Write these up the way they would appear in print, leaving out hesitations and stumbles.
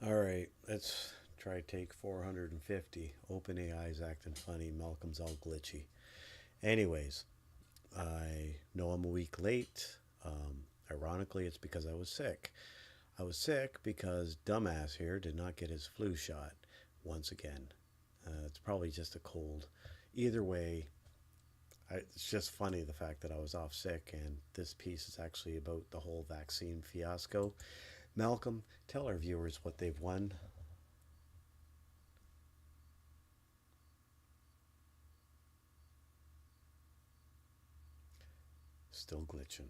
All right, let's try take 450. OpenAI's acting funny. Malcolm's all glitchy. Anyways, I know I'm a week late. Ironically, it's because I was sick. I was sick because dumbass here did not get his flu shot once again. It's probably just a cold. Either way, it's just funny the fact that I was off sick, and this piece is actually about the whole vaccine fiasco. Malcolm, tell our viewers what they've won. Still glitching.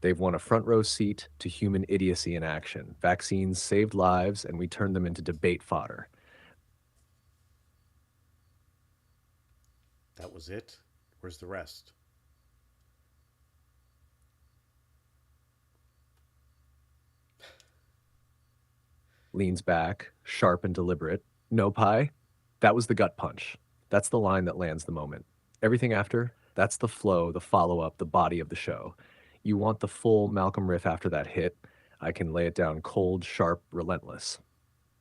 They've won a front row seat to human idiocy in action. Vaccines saved lives, and we turned them into debate fodder. That was it? Where's the rest? Leans back, sharp and deliberate. No, Pye? That was the gut punch. That's the line that lands the moment. Everything after, that's the flow, the follow-up, the body of the show. You want the full Malcolm riff after that hit? I can lay it down cold, sharp, relentless.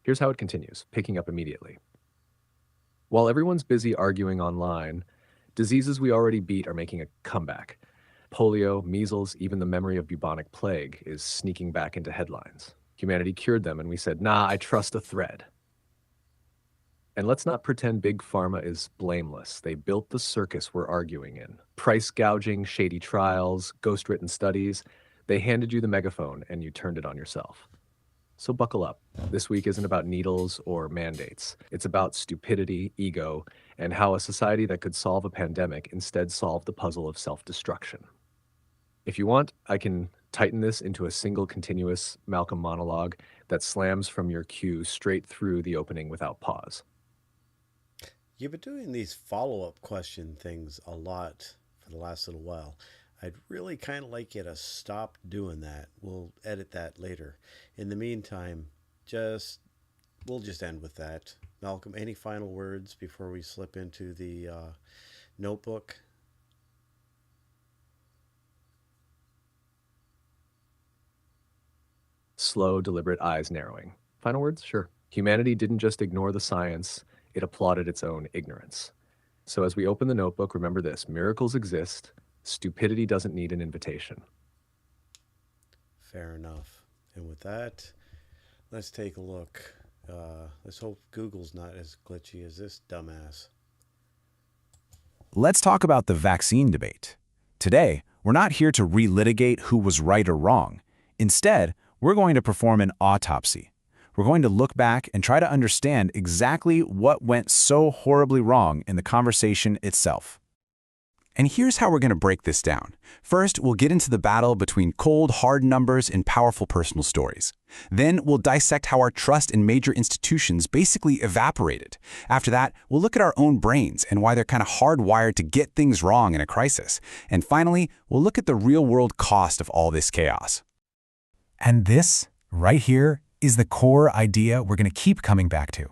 Here's how it continues, picking up immediately. While everyone's busy arguing online, diseases we already beat are making a comeback. Polio, measles, even the memory of bubonic plague is sneaking back into headlines. Humanity cured them, and we said, nah, I trust a thread. And let's not pretend Big Pharma is blameless. They built the circus we're arguing in. Price gouging, shady trials, ghost-written studies. They handed you the megaphone, and you turned it on yourself. So buckle up. This week isn't about needles or mandates. It's about stupidity, ego, and how a society that could solve a pandemic instead solved the puzzle of self-destruction. If you want, I can tighten this into a single continuous Malcolm monologue that slams from your cue straight through the opening without pause. You've been doing these follow up question things a lot for the last little while. I'd really kind of like you to stop doing that. We'll edit that later. In the meantime, just we'll just end with that. Malcolm, any final words before we slip into the notebook? Slow, deliberate eyes narrowing. Final words? Sure. Humanity didn't just ignore the science, it applauded its own ignorance. So as we open the notebook, remember this: miracles exist, stupidity doesn't need an invitation. Fair enough. And with that, let's take a look. Let's hope Google's not as glitchy as this dumbass. Let's talk about the vaccine debate. Today, we're not here to relitigate who was right or wrong. Instead, we're going to perform an autopsy. We're going to look back and try to understand exactly what went so horribly wrong in the conversation itself. And here's how we're going to break this down. First, we'll get into the battle between cold, hard numbers and powerful personal stories. Then, we'll dissect how our trust in major institutions basically evaporated. After that, we'll look at our own brains and why they're kind of hardwired to get things wrong in a crisis. And finally, we'll look at the real-world cost of all this chaos. And this, right here, is the core idea we're going to keep coming back to.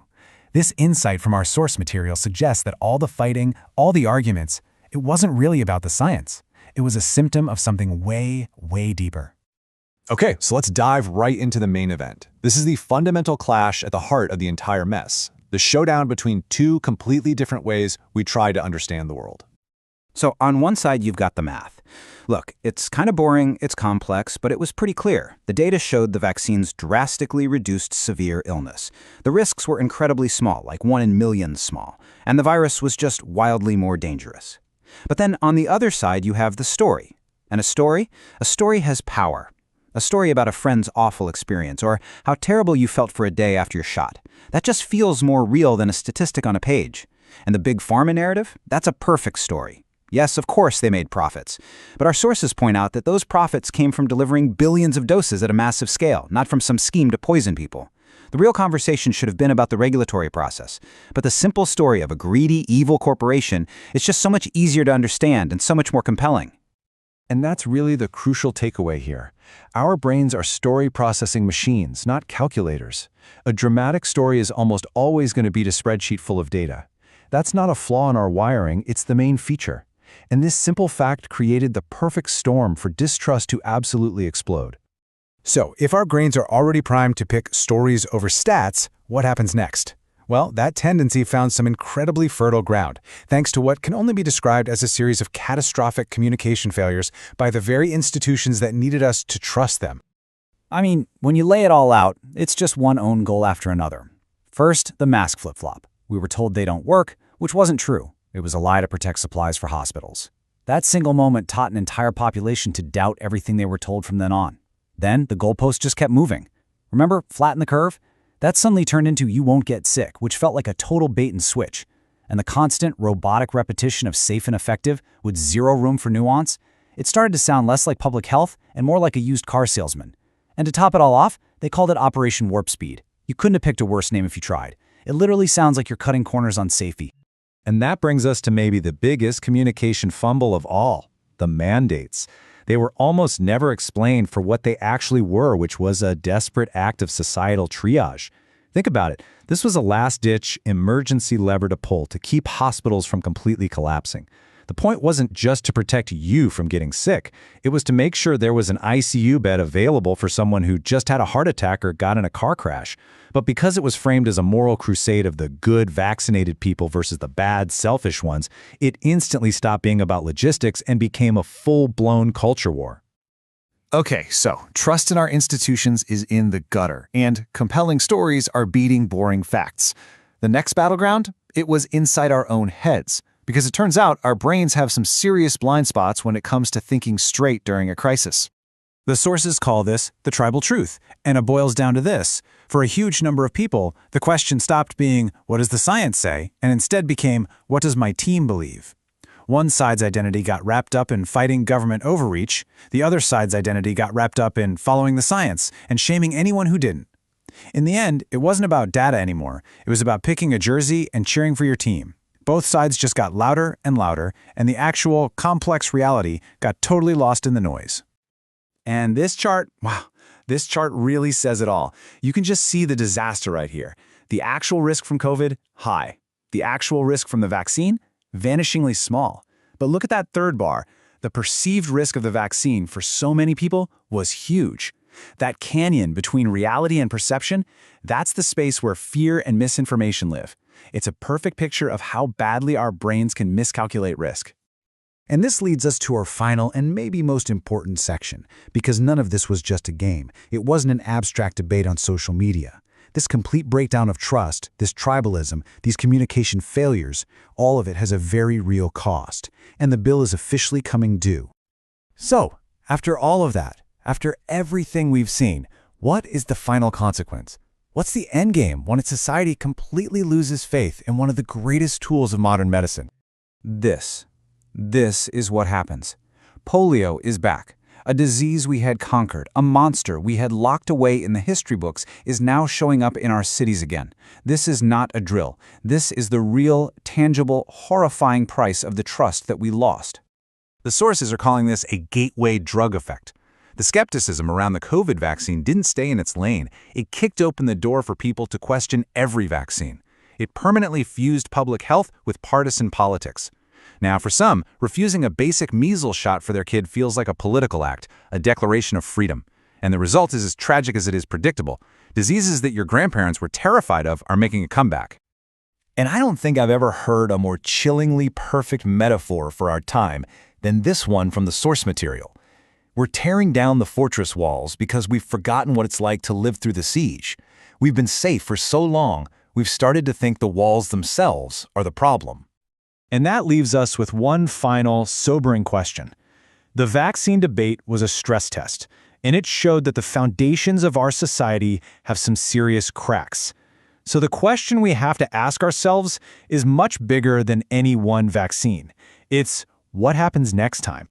This insight from our source material suggests that all the fighting, all the arguments, it wasn't really about the science. It was a symptom of something way, way deeper. Okay, so let's dive right into the main event. This is the fundamental clash at the heart of the entire mess. The showdown between two completely different ways we try to understand the world. So on one side, you've got the math. Look, it's kind of boring, it's complex, but it was pretty clear. The data showed the vaccines drastically reduced severe illness. The risks were incredibly small, like 1 in millions small, and the virus was just wildly more dangerous. But then on the other side, you have the story. And a story has power. A story about a friend's awful experience, or how terrible you felt for a day after your shot. That just feels more real than a statistic on a page. And the Big Pharma narrative? That's a perfect story. Yes, of course they made profits. But our sources point out that those profits came from delivering billions of doses at a massive scale, not from some scheme to poison people. The real conversation should have been about the regulatory process. But the simple story of a greedy, evil corporation is just so much easier to understand and so much more compelling. And that's really the crucial takeaway here. Our brains are story processing machines, not calculators. A dramatic story is almost always going to beat a spreadsheet full of data. That's not a flaw in our wiring, it's the main feature. And this simple fact created the perfect storm for distrust to absolutely explode. So, if our brains are already primed to pick stories over stats, what happens next? Well, that tendency found some incredibly fertile ground, thanks to what can only be described as a series of catastrophic communication failures by the very institutions that needed us to trust them. I mean, when you lay it all out, it's just one own goal after another. First, the mask flip-flop. We were told they don't work, which wasn't true. It was a lie to protect supplies for hospitals. That single moment taught an entire population to doubt everything they were told from then on. Then, the goalpost just kept moving. Remember, flatten the curve? That suddenly turned into you won't get sick, which felt like a total bait and switch. And the constant, robotic repetition of safe and effective, with zero room for nuance, it started to sound less like public health and more like a used car salesman. And to top it all off, they called it Operation Warp Speed. You couldn't have picked a worse name if you tried. It literally sounds like you're cutting corners on safety. And that brings us to maybe the biggest communication fumble of all, the mandates. They were almost never explained for what they actually were, which was a desperate act of societal triage. Think about it. This was a last-ditch emergency lever to pull to keep hospitals from completely collapsing. The point wasn't just to protect you from getting sick. It was to make sure there was an ICU bed available for someone who just had a heart attack or got in a car crash. But because it was framed as a moral crusade of the good, vaccinated people versus the bad, selfish ones, it instantly stopped being about logistics and became a full-blown culture war. Okay, so trust in our institutions is in the gutter, and compelling stories are beating boring facts. The next battleground? It was inside our own heads. Because it turns out our brains have some serious blind spots when it comes to thinking straight during a crisis. The sources call this the tribal truth, and it boils down to this. For a huge number of people, the question stopped being, what does the science say, and instead became, what does my team believe? One side's identity got wrapped up in fighting government overreach, the other side's identity got wrapped up in following the science and shaming anyone who didn't. In the end, it wasn't about data anymore. It was about picking a jersey and cheering for your team. Both sides just got louder and louder, and the actual complex reality got totally lost in the noise. And this chart, wow, this chart really says it all. You can just see the disaster right here. The actual risk from COVID, high. The actual risk from the vaccine, vanishingly small. But look at that third bar. The perceived risk of the vaccine for so many people was huge. That canyon between reality and perception, that's the space where fear and misinformation live. It's a perfect picture of how badly our brains can miscalculate risk. And this leads us to our final and maybe most important section, because none of this was just a game. It wasn't an abstract debate on social media. This complete breakdown of trust, this tribalism, these communication failures, all of it has a very real cost, and the bill is officially coming due. So, after all of that, after everything we've seen, what is the final consequence? What's the endgame when a society completely loses faith in one of the greatest tools of modern medicine? This is what happens. Polio is back. A disease we had conquered, a monster we had locked away in the history books is now showing up in our cities again. This is not a drill. This is the real, tangible, horrifying price of the trust that we lost. The sources are calling this a gateway drug effect. The skepticism around the COVID vaccine didn't stay in its lane. It kicked open the door for people to question every vaccine. It permanently fused public health with partisan politics. Now, for some, refusing a basic measles shot for their kid feels like a political act, a declaration of freedom. And the result is as tragic as it is predictable. Diseases that your grandparents were terrified of are making a comeback. And I don't think I've ever heard a more chillingly perfect metaphor for our time than this one from the source material. We're tearing down the fortress walls because we've forgotten what it's like to live through the siege. We've been safe for so long, we've started to think the walls themselves are the problem. And that leaves us with one final, sobering question. The vaccine debate was a stress test, and it showed that the foundations of our society have some serious cracks. So the question we have to ask ourselves is much bigger than any one vaccine. It's what happens next time?